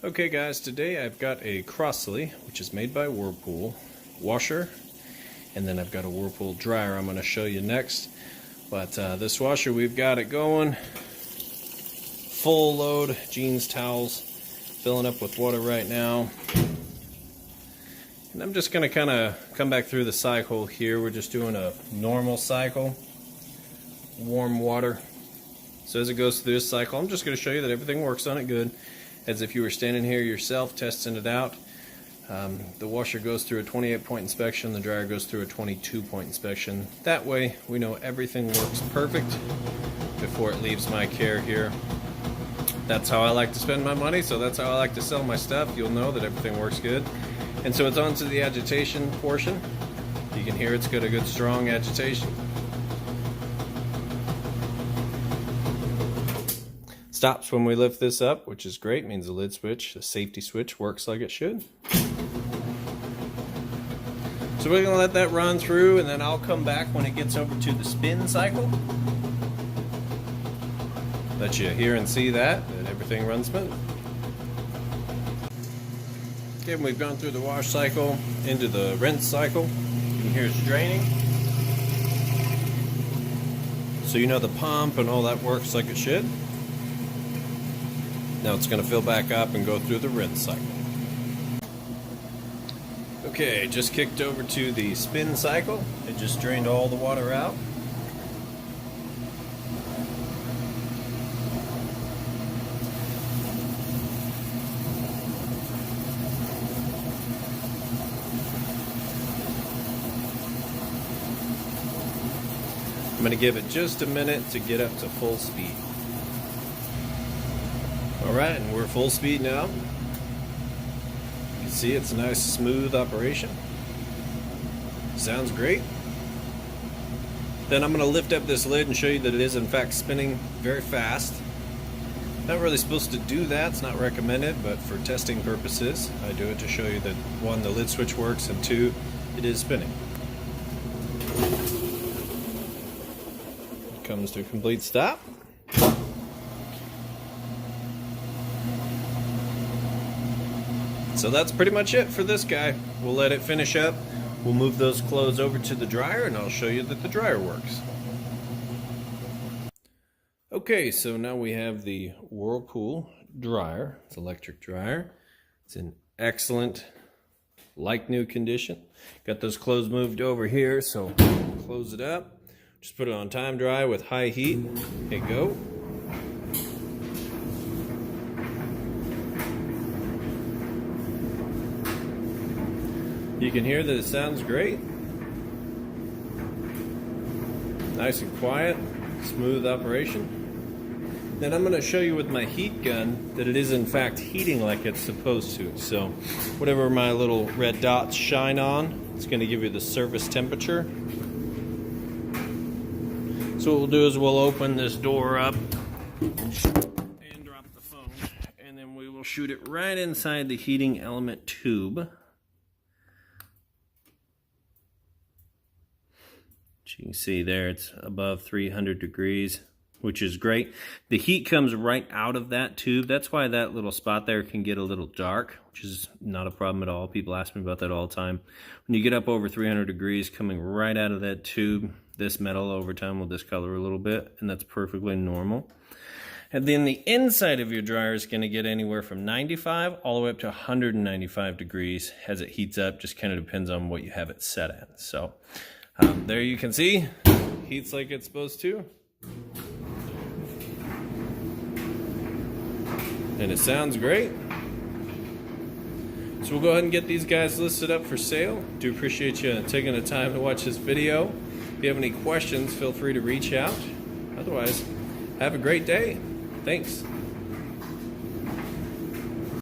Okay guys, today I've got a Crossley, which is made by Whirlpool, washer, and then I've got a Whirlpool dryer I'm going to show you next. But this washer, we've got it going, full load, jeans, towels, filling up with water right now. And I'm just going to kind of come back through the cycle here. We're just doing a normal cycle, warm water. So as it goes through this cycle, I'm just going to show you that everything works on it good, as if you were standing here yourself testing it out. The washer goes through a 28-point inspection, the dryer goes through a 22-point inspection. That way we know everything works perfect before it leaves my care here. That's how I like to spend my money, so that's how I like to sell my stuff. You'll know that everything works good. And so it's on to the agitation portion. You can hear it's got a good strong agitation. Stops when we lift this up, which is great. Means the lid switch, the safety switch, works like it should. So we're going to let that run through, and then I'll come back when it gets over to the spin cycle. Let you hear and see that everything runs smooth. Okay, we've gone through the wash cycle into the rinse cycle. You can hear it's draining. So you know the pump and all that works like it should. Now it's going to fill back up and go through the rinse cycle. Okay, just kicked over to the spin cycle. It just drained all the water out. I'm going to give it just a minute to get up to full speed. Alright, and we're full speed now. You can see it's a nice smooth operation. Sounds great. Then I'm going to lift up this lid and show you that it is in fact spinning very fast. Not really supposed to do that, it's not recommended, but for testing purposes I do it to show you that one, the lid switch works, and two, it is spinning. It comes to a complete stop. So that's pretty much it for this guy. We'll let it finish up. We'll move those clothes over to the dryer and I'll show you that the dryer works. Okay, so now we have the Whirlpool dryer. It's an electric dryer. It's in excellent, like new condition. Got those clothes moved over here, so close it up. Just put it on time dry with high heat. There you go. You can hear that it sounds great. Nice and quiet, smooth operation. Then I'm going to show you with my heat gun that it is in fact heating like it's supposed to. So whatever my little red dots shine on, it's going to give you the service temperature. So what we'll do is we'll open this door up and drop the phone, and then we will shoot it right inside the heating element tube. You can see there it's above 300 degrees, which is great. The heat comes right out of that tube. That's why that little spot there can get a little dark, which is not a problem at all. People ask me about that all the time. When you get up over 300 degrees coming right out of that tube, this metal over time will discolor a little bit, and that's perfectly normal. And then the inside of your dryer is going to get anywhere from 95 all the way up to 195 degrees as it heats up. Just kind of depends on what you have it set at. So there you can see, heats like it's supposed to. And it sounds great. So we'll go ahead and get these guys listed up for sale. Do appreciate you taking the time to watch this video. If you have any questions, feel free to reach out. Otherwise, have a great day. Thanks.